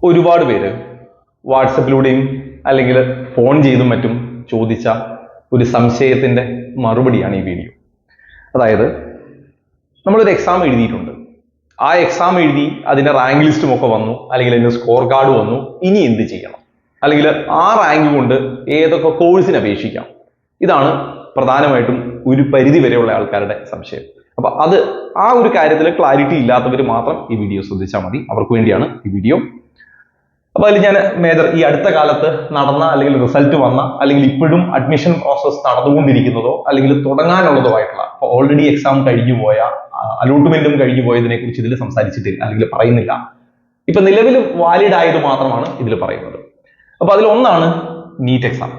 ഒരുപാട് പേര് വാട്സപ്പിലൂടെയും അല്ലെങ്കിൽ ഫോൺ ചെയ്തും മറ്റും ചോദിച്ച ഒരു സംശയത്തിന്റെ മറുപടിയാണ് ഈ വീഡിയോ. അതായത് നമ്മളൊരു എക്സാം എഴുതിയിട്ടുണ്ട്, ആ എക്സാം എഴുതി അതിന്റെ റാങ്ക് ലിസ്റ്റും ഒക്കെ വന്നു, അല്ലെങ്കിൽ അതിന്റെ സ്കോർ കാർഡ് വന്നു, ഇനി എന്ത് ചെയ്യണം, അല്ലെങ്കിൽ ആ റാങ്ക് കൊണ്ട് ഏതൊക്കെ കോഴ്സിന് അപേക്ഷിക്കാം. ഇതാണ് പ്രധാനമായിട്ടും ഒരു പരിധി വരെയുള്ള ആൾക്കാരുടെ സംശയം. അപ്പൊ ആ ഒരു കാര്യത്തിൽ ക്ലാരിറ്റി ഇല്ലാത്തവർ മാത്രം ഈ വീഡിയോ ശ്രദ്ധിച്ചാൽ മതി, അവർക്ക് വേണ്ടിയാണ് ഈ വീഡിയോ. അപ്പൊ അതിൽ ഞാൻ ഈ അടുത്ത കാലത്ത് നടന്ന അല്ലെങ്കിൽ റിസൾട്ട് വന്ന അല്ലെങ്കിൽ ഇപ്പോഴും അഡ്മിഷൻ പ്രോസസ് നടന്നുകൊണ്ടിരിക്കുന്നതോ അല്ലെങ്കിൽ തുടങ്ങാനുള്ളതോ ആയിട്ടുള്ള ഓൾറെഡി എക്സാം കഴിഞ്ഞു പോയ അലോട്ട്മെന്റും കഴിഞ്ഞു പോയതിനെ കുറിച്ച് ഇതിൽ സംസാരിച്ചിട്ടില്ല അല്ലെങ്കിൽ പറയുന്നില്ല. ഇപ്പൊ നിലവിൽ വാലിഡ് ആയത് മാത്രമാണ് ഇതിൽ പറയുന്നത്. അപ്പൊ അതിലൊന്നാണ് നീറ്റ് എക്സാം.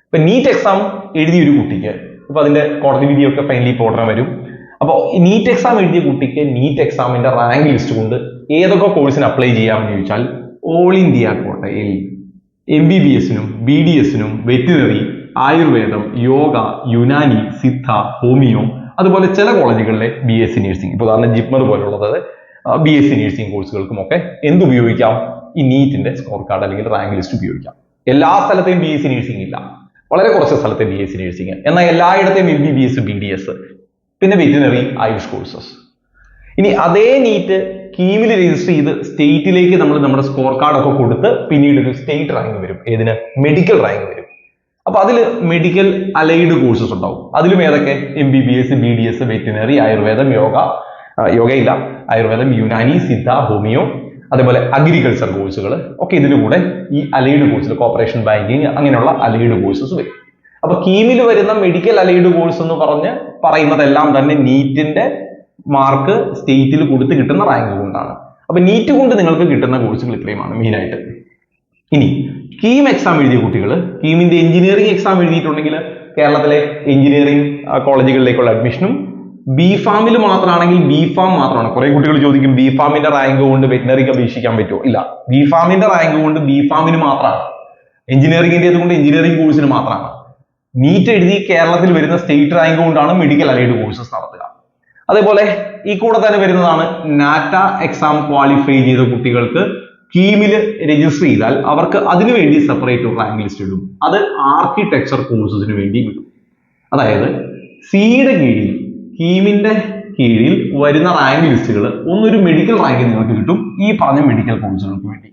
ഇപ്പൊ നീറ്റ് എക്സാം എഴുതിയ ഒരു കുട്ടിക്ക് ഇപ്പൊ അതിന്റെ കോടതി വിധിയൊക്കെ ഫൈനലി ഇപ്പോൾ ഉടനെ വരും. അപ്പോൾ നീറ്റ് എക്സാം എഴുതിയ കുട്ടിക്ക് നീറ്റ് എക്സാമിന്റെ റാങ്ക് ലിസ്റ്റ് കൊണ്ട് ഏതൊക്കെ കോഴ്സിന് അപ്ലൈ ചെയ്യാമെന്ന് ചോദിച്ചാൽ ഓൾ ഇന്ത്യ കോട്ടയിൽ MBBS-നും BDS-നും വെറ്റിനറി, ആയുർവേദം, യോഗ, യുനാനി, സിദ്ധ, ഹോമിയോ, അതുപോലെ ചില കോളേജുകളിലെ BSc നഴ്സിംഗ്, ഇപ്പോൾ ഉദാഹരണം ജിപ്മർ പോലുള്ളത് BSc നഴ്സിംഗ് കോഴ്സുകൾക്കും ഒക്കെ എന്തുപയോഗിക്കാം? ഈ നീറ്റിന്റെ സ്കോർ കാർഡ് അല്ലെങ്കിൽ റാങ്ക് ലിസ്റ്റ് ഉപയോഗിക്കാം. എല്ലാ സ്ഥലത്തെയും BSc നഴ്സിംഗ് ഇല്ല, വളരെ കുറച്ച് സ്ഥലത്തെ BSc നഴ്സിംഗ്, എന്നാൽ എല്ലായിടത്തെയും MBBS, BDS, പിന്നെ വെറ്റിനറി, ആയുഷ് കോഴ്സസ്. ഇനി അതേ നീറ്റ് കീമിൽ രജിസ്റ്റർ ചെയ്ത് സ്റ്റേറ്റിലേക്ക് നമ്മൾ നമ്മുടെ സ്കോർ കാർഡ് ഒക്കെ കൊടുത്ത് പിന്നീട് ഒരു സ്റ്റേറ്റ് റാങ്ക് വരും. ഏതിന്? മെഡിക്കൽ റാങ്ക് വരും. അപ്പൊ അതിൽ മെഡിക്കൽ അലൈഡ് കോഴ്സസ് ഉണ്ടാവും. അതിലും ഏതൊക്കെ? MBBS, BDS, വെറ്റിനറി, ആയുർവേദം, യോഗയില്ല, ആയുർവേദം, യുനാനി, സിദ്ധ, ഹോമിയോ, അതേപോലെ അഗ്രികൾച്ചർ കോഴ്സുകൾ ഒക്കെ ഇതിന് കൂടെ ഈ അലൈഡ് കോഴ്സിൽ കോർപ്പറേഷൻ ബാങ്കിങ് അങ്ങനെയുള്ള അലൈഡ് കോഴ്സസ് വരും. അപ്പൊ കീമിൽ വരുന്ന മെഡിക്കൽ അലൈഡ് കോഴ്സ് എന്ന് പറയുന്നതെല്ലാം തന്നെ നീറ്റിന്റെ മാർക്ക് സ്റ്റേറ്റിൽ കൊടുത്ത് കിട്ടുന്ന റാങ്ക് കൊണ്ടാണ്. അപ്പൊ നീറ്റ് കൊണ്ട് നിങ്ങൾക്ക് കിട്ടുന്ന കോഴ്സുകൾ ഇത്രയുമാണ് മെയിൻ ആയിട്ട്. ഇനി കീം എക്സാം എഴുതിയ കുട്ടികൾ, കീമിന്റെ എഞ്ചിനീയറിംഗ് എക്സാം എഴുതിയിട്ടുണ്ടെങ്കിൽ കേരളത്തിലെ എഞ്ചിനീയറിംഗ് കോളേജുകളിലേക്കുള്ള അഡ്മിഷനും BPharm മാത്രമാണെങ്കിൽ BPharm മാത്രമാണ്. കുറെ കുട്ടികൾ ചോദിക്കും BPharmന്റെ റാങ്ക് കൊണ്ട് വെറ്റിനറിക്ക് അപേക്ഷിക്കാൻ പറ്റുമോ? ഇല്ല, BPharmന്റെ റാങ്ക് കൊണ്ട് BPharmന് മാത്രമാണ്, എഞ്ചിനീയറിംഗിന്റെ കൊണ്ട് എഞ്ചിനീയറിംഗ് കോഴ്സിന് മാത്രമാണ്. നീറ്റ് എഴുതി കേരളത്തിൽ വരുന്ന സ്റ്റേറ്റ് റാങ്ക് കൊണ്ടാണ് മെഡിക്കൽ അലൈഡ് കോഴ്സസ് നടത്തുക. അതേപോലെ ഈ കൂടെ തന്നെ വരുന്നതാണ് നാറ്റ എക്സാം ക്വാളിഫൈ ചെയ്ത കുട്ടികൾക്ക് കീമിൽ രജിസ്റ്റർ ചെയ്താൽ അവർക്ക് അതിനുവേണ്ടി സെപ്പറേറ്റ് റാങ്ക് ലിസ്റ്റ് ഇടും. അത് ആർക്കിടെക്ചർ കോഴ്സസിന് വേണ്ടി വിടും. അതായത് സിയുടെ കീഴിൽ, കീമിന്റെ കീഴിൽ വരുന്ന റാങ്ക് ലിസ്റ്റുകൾ ഒന്നൊരു മെഡിക്കൽ റാങ്ക് നിങ്ങൾക്ക് കിട്ടും ഈ പറഞ്ഞ മെഡിക്കൽ കോഴ്സുകൾക്ക് വേണ്ടി,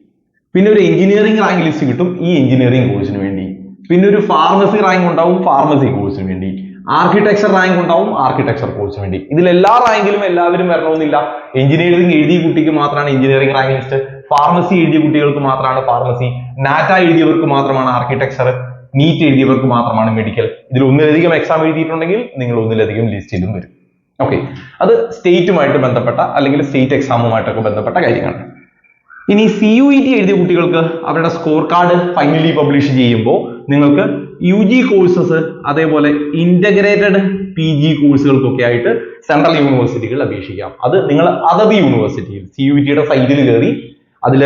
പിന്നെ ഒരു എഞ്ചിനീയറിംഗ് റാങ്ക് ലിസ്റ്റ് കിട്ടും ഈ എഞ്ചിനീയറിംഗ് കോഴ്സിന് വേണ്ടി, പിന്നെ ഒരു ഫാർമസി റാങ്ക് ഉണ്ടാവും ഫാർമസി കോഴ്സിന് വേണ്ടി, ആർക്കിടെക്ചർ റാങ്ക് ഉണ്ടാവും ആർക്കിടെക്ചർ കോഴ്സിന് വേണ്ടി. ഇതിൽ എല്ലാ റാങ്കിലും എല്ലാവരും വരണമെന്നില്ല. എഞ്ചിനീയറിംഗ് എഴുതിയ കുട്ടിക്ക് മാത്രമാണ് എഞ്ചിനീയറിംഗ് റാങ്ക് ലിസ്റ്റ്, ഫാർമസി എഴുതിയ കുട്ടികൾക്ക് മാത്രമാണ് ഫാർമസി, നാറ്റ എഴുതിയവർക്ക് മാത്രമാണ് ആർക്കിടെക്ചർ, നീറ്റ് എഴുതിയവർക്ക് മാത്രമാണ് മെഡിക്കൽ. ഇതിൽ ഒന്നിലധികം എക്സാം എഴുതിയിട്ടുണ്ടെങ്കിൽ നിങ്ങൾ ഒന്നിലധികം ലിസ്റ്റിലും വരും. ഓക്കെ, അത് സ്റ്റേറ്റുമായിട്ട് ബന്ധപ്പെട്ട അല്ലെങ്കിൽ സ്റ്റേറ്റ് എക്സാമുമായിട്ടൊക്കെ ബന്ധപ്പെട്ട കാര്യങ്ങളാണ്. ഇനി CUET എഴുതിയ കുട്ടികൾക്ക് അവരുടെ സ്കോർ കാർഡ് ഫൈനലി പബ്ലിഷ് ചെയ്യുമ്പോൾ നിങ്ങൾക്ക് UG കോഴ്സസ് അതേപോലെ ഇന്റഗ്രേറ്റഡ് PG കോഴ്സുകൾക്കൊക്കെ ആയിട്ട് സെൻട്രൽ യൂണിവേഴ്സിറ്റികൾ അപേക്ഷിക്കാം. അത് നിങ്ങൾ അതത് യൂണിവേഴ്സിറ്റിയിൽ CUETയുടെ സൈറ്റിൽ കയറി അതിൽ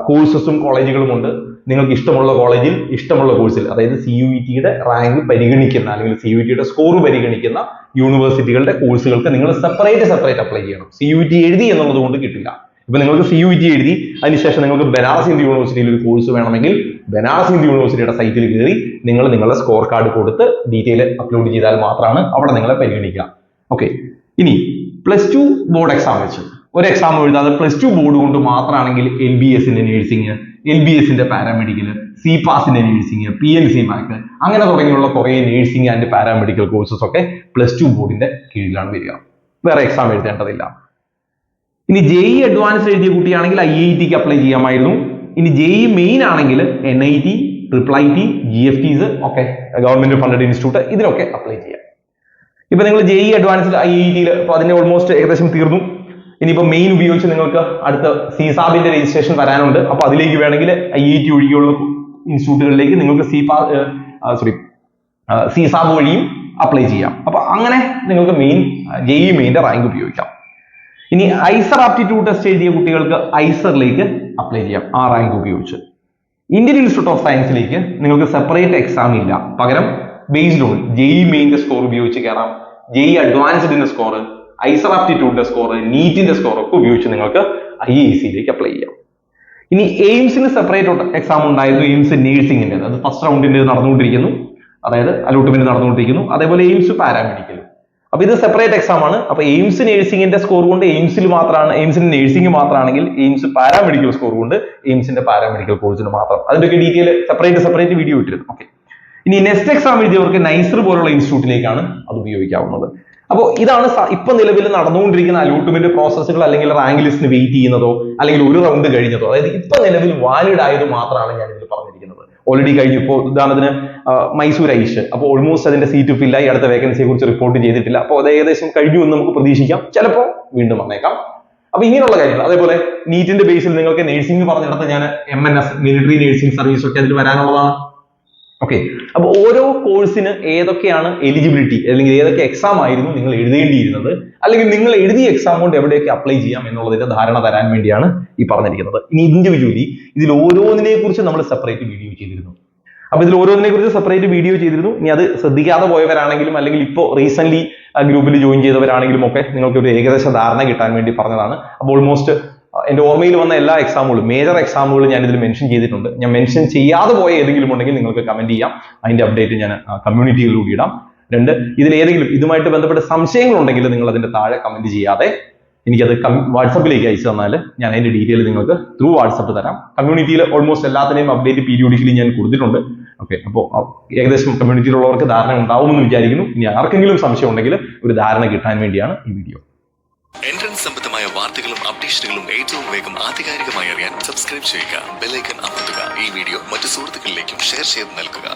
കോഴ്സസും കോളേജുകളും ഉണ്ട്. നിങ്ങൾക്ക് ഇഷ്ടമുള്ള കോളേജിൽ ഇഷ്ടമുള്ള കോഴ്സിൽ, അതായത് CUETയുടെ റാങ്ക് പരിഗണിക്കുന്ന അല്ലെങ്കിൽ CUETയുടെ സ്കോർ പരിഗണിക്കുന്ന യൂണിവേഴ്സിറ്റികളുടെ കോഴ്സുകൾക്ക് നിങ്ങൾ സെപ്പറേറ്റ് അപ്ലൈ ചെയ്യണം. CUET എഴുതി എന്നുള്ളത് കൊണ്ട് കിട്ടില്ല. ഇപ്പൊ നിങ്ങൾക്ക് CUET എഴുതി അതിനുശേഷം നിങ്ങൾക്ക് ബനാറസ് ഹിന്ദു യൂണിവേഴ്സിറ്റിയിൽ ഒരു കോഴ്സ് വേണമെങ്കിൽ ബനാറസ് ഹിന്ദു യൂണിവേഴ്സിറ്റിയുടെ സൈറ്റിൽ കയറി നിങ്ങൾ നിങ്ങളുടെ സ്കോർ കാർഡ് കൊടുത്ത് ഡീറ്റെയിൽ അപ്ലോഡ് ചെയ്താൽ മാത്രമാണ് അവിടെ നിങ്ങളെ പരിഗണിക്കുക. ഓക്കെ, ഇനി +2 ബോർഡ് എക്സാം വെച്ച് ഒരു എക്സാം എഴുതാതെ +2 ബോർഡ് കൊണ്ട് മാത്രമാണെങ്കിൽ LBSന്റെ നഴ്സിംഗ്, LBSന്റെ പാരാമെഡിക്കൽ, CPASന്റെ നഴ്സിംഗ്, PNC മാക് അങ്ങനെ തുടങ്ങിയുള്ള കുറെ നഴ്സിംഗ് ആൻഡ് പാരാമെഡിക്കൽ കോഴ്സസ് ഒക്കെ +2 ബോർഡിന്റെ കീഴിലാണ് വരിക. വേറെ എക്സാം എഴുതേണ്ടതില്ല. ഇനി JEE അഡ്വാൻസ് എഴുതിയ കുട്ടിയാണെങ്കിൽ IITക്ക് അപ്ലൈ ചെയ്യാമായിരുന്നു. ഇനി JEE മെയിൻ ആണെങ്കിൽ NIT, IIIT, GFTs ഒക്കെ ഗവൺമെന്റ് ഫണ്ടഡ് ഇൻസ്റ്റിറ്റ്യൂട്ട് ഇതിലൊക്കെ അപ്ലൈ ചെയ്യാം. ഇപ്പൊ നിങ്ങൾ JEE അഡ്വാൻസ്ഡ് IITയിൽ ഇപ്പൊ അതിന്റെ ഓൾമോസ്റ്റ് ഏകദേശം തീർന്നു. ഇനിയിപ്പോ മെയിൻ ഉപയോഗിച്ച് നിങ്ങൾക്ക് അടുത്ത CSABന്റെ രജിസ്ട്രേഷൻ വരാനുണ്ട്. അപ്പൊ അതിലേക്ക് വേണമെങ്കിൽ IIT ഒഴികെയുള്ള ഇൻസ്റ്റിറ്റ്യൂട്ടുകളിലേക്ക് നിങ്ങൾക്ക് CSAB വഴിയും അപ്ലൈ ചെയ്യാം. അപ്പൊ അങ്ങനെ നിങ്ങൾക്ക് JEE മെയിന്റെ റാങ്ക് ഉപയോഗിക്കാം. ഇനി ഐസർ ആപ്റ്റിറ്റ്യൂഡ് ടെസ്റ്റ് എഴുതിയ കുട്ടികൾക്ക് ഐസറിലേക്ക് അപ്ലൈ ചെയ്യാം ആ റാങ്ക് ഉപയോഗിച്ച്. ഇന്ത്യൻ ഇൻസ്റ്റിറ്റ്യൂട്ട് ഓഫ് സയൻസിലേക്ക് നിങ്ങൾക്ക് സെപ്പറേറ്റ് എക്സാം ഇല്ല, പകരം ബേസ്ഡ് ഓൺ JEE മെയിന്റെ സ്കോർ ഉപയോഗിച്ച് കയറാം. JEE അഡ്വാൻസ്ഡിന്റെ സ്കോർ, ഐസർ ആപ്റ്റിറ്റ്യൂഡിന്റെ സ്കോർ, നീറ്റിന്റെ സ്കോർ ഒക്കെ ഉപയോഗിച്ച് നിങ്ങൾക്ക് IIScയിലേക്ക് അപ്ലൈ ചെയ്യാം. ഇനി എയിംസിന് സെപ്പറേറ്റ് എക്സാം ഉണ്ടായിരുന്നു. എയിംസ് നേഴ്സിംഗിന്റെ, അത് ഫസ്റ്റ് റൗണ്ടിന്റെ നടന്നുകൊണ്ടിരിക്കുന്നു, അതായത് അലോട്ട്മെന്റ് നടന്നുകൊണ്ടിരിക്കുന്നു. അതേപോലെ എയിംസ് പാരാമെഡിക്കലും. അപ്പൊ ഇത് സെപ്പറേറ്റ് എക്സാം ആണ്. അപ്പൊ എയിംസ് നേഴ്സിംഗിന്റെ സ്കോർ കൊണ്ട് എയിംസിൽ മാത്രമാണ്, എയിംസിന് നേഴ്സിംഗ് മാത്രമാണെങ്കിൽ എയിംസ് പാരാമെഡിക്കൽ സ്കോർ കൊണ്ട് എയിംസിന്റെ പാരാമെഡിക്കൽ കോഴ്സിന് മാത്രം. അതിന്റെയൊക്കെ ഡീറ്റെയിൽ സെപ്പറേറ്റ് വീഡിയോ ഇട്ടിരുന്നു. ഓക്കെ. ഇനി നെക്സ്റ്റ് എക്സാം എഴുതിയവർക്ക് നൈസർ പോലുള്ള ഇൻസ്റ്റിറ്റ്യൂട്ടിലേക്കാണ് അത് ഉപയോഗിക്കാവുന്നത്. അപ്പോൾ ഇതാണ് ഇപ്പൊ നിലവിൽ നടന്നുകൊണ്ടിരിക്കുന്ന അലോട്ട്മെന്റ് പ്രോസസ്സുകൾ, അല്ലെങ്കിൽ റാങ്ക് ലിസ്റ്റിന് വെയിറ്റ് ചെയ്യുന്നതോ അല്ലെങ്കിൽ ഒരു റൗണ്ട് കഴിഞ്ഞതോ, അതായത് ഇപ്പൊ നിലവിൽ വാലിഡ് ആയത് മാത്രമാണ് ഞാൻ ഇതിൽ പറഞ്ഞിരിക്കുന്നത്. ഓൾറെഡി കഴിഞ്ഞു. ഇപ്പോൾ ഉദാഹരണത്തിന് മൈസൂർ ഐഷ്, അപ്പോൾ ഓൾമോസ്റ്റ് അതിന്റെ സീറ്റ് ഫില്ലായി, അടുത്ത വേക്കൻസിയെ കുറിച്ച് റിപ്പോർട്ട് ചെയ്തിട്ടില്ല. അപ്പോൾ അത് ഏകദേശം കഴിഞ്ഞു എന്ന് നമുക്ക് പ്രതീക്ഷിക്കാം. ചിലപ്പോൾ വീണ്ടും വന്നേക്കാം. അപ്പൊ ഇങ്ങനെയുള്ള കാര്യങ്ങൾ. അതേപോലെ നീറ്റിന്റെ ബേസിൽ നിങ്ങൾക്ക് നഴ്സിംഗ് പറഞ്ഞിടത്ത് ഞാൻ MNS മിലിറ്ററി നഴ്സിംഗ് സർവീസ് ഒക്കെ അതിൽ വരാനുള്ളതാണ്. ഓക്കെ. അപ്പൊ ഓരോ കോഴ്സിന് ഏതൊക്കെയാണ് എലിജിബിലിറ്റി, അല്ലെങ്കിൽ ഏതൊക്കെ എക്സാം ആയിരുന്നു നിങ്ങൾ എഴുതേണ്ടിയിരുന്നത്, അല്ലെങ്കിൽ നിങ്ങൾ എഴുതിയ എക്സാം കൊണ്ട് എവിടെയൊക്കെ അപ്ലൈ ചെയ്യാം എന്നുള്ളതിന്റെ ധാരണ തരാൻ വേണ്ടിയാണ് ഈ പറഞ്ഞിരിക്കുന്നത്. ഇനി ഇൻഡിവിജ്വലി ഇതിൽ ഓരോന്നിനെ കുറിച്ച് നമ്മൾ സെപ്പറേറ്റ് വീഡിയോ ചെയ്തിരുന്നു. അപ്പൊ ഇതിൽ ഓരോന്നിനെ കുറിച്ച് സെപ്പറേറ്റ് വീഡിയോ ചെയ്തിരുന്നു. ഇനി അത് ശ്രദ്ധിക്കാതെ പോയവരാണെങ്കിലും അല്ലെങ്കിൽ ഇപ്പോൾ റീസെന്റ് ഗ്രൂപ്പിൽ ജോയിൻ ചെയ്തവരാണെങ്കിലും ഒക്കെ നിങ്ങൾക്ക് ഒരു ഏകദേശ ധാരണ കിട്ടാൻ വേണ്ടി പറഞ്ഞതാണ്. അപ്പോൾ ഓൾമോസ്റ്റ് എന്റെ ഓർമ്മയിൽ വന്ന എല്ലാ എക്സാമുകളും, മേജർ എക്സാമുകളും ഞാൻ ഇതിൽ മെൻഷൻ ചെയ്തിട്ടുണ്ട്. ഞാൻ മെൻഷൻ ചെയ്യാതെ പോയ ഏതെങ്കിലും ഉണ്ടെങ്കിൽ നിങ്ങൾക്ക് കമന്റ് ചെയ്യാം. അതിന്റെ അപ്ഡേറ്റ് ഞാൻ കമ്മ്യൂണിറ്റിയിലൂടെ ഇടാം. 2, ഇതിൽ ഏതെങ്കിലും ഇതുമായിട്ട് ബന്ധപ്പെട്ട സംശയങ്ങൾ ഉണ്ടെങ്കിൽ നിങ്ങൾ അതിന്റെ താഴെ കമന്റ് ചെയ്യാതെ എനിക്കത് വാട്സപ്പിലേക്ക് അയച്ചു തന്നാൽ ഞാൻ അതിന്റെ ഡീറ്റെയിൽ നിങ്ങൾക്ക് ത്രൂ വാട്സപ്പ് തരാം. കമ്മ്യൂണിറ്റിയിൽ ഓൾമോസ്റ്റ് എല്ലാത്തിനെയും അപ്ഡേറ്റ് പീരിയോഡിക്കലി ഞാൻ കൊടുത്തിട്ടുണ്ട്. ഓക്കെ. അപ്പോൾ ഏകദേശം കമ്മ്യൂണിറ്റിയിലുള്ളവർക്ക് ധാരണ ഉണ്ടാവുമെന്ന് വിചാരിക്കുന്നു. ഇനി ആർക്കെങ്കിലും സംശയം ഉണ്ടെങ്കിൽ ഒരു ധാരണ കിട്ടാൻ വേണ്ടിയാണ് ഈ വീഡിയോ. എൻട്രൻസ് സംബന്ധമായ വാർത്തകളും അപ്ഡേഷനുകളും ഏറ്റവും വേഗം ആധികാരികമായി അറിയാൻ സബ്സ്ക്രൈബ് ചെയ്യുക, ബെൽ ഐക്കൺ അമർത്തുക. ഈ വീഡിയോ മറ്റു സുഹൃത്തുക്കളിലേക്കും ഷെയർ ചെയ്ത് നൽകുക.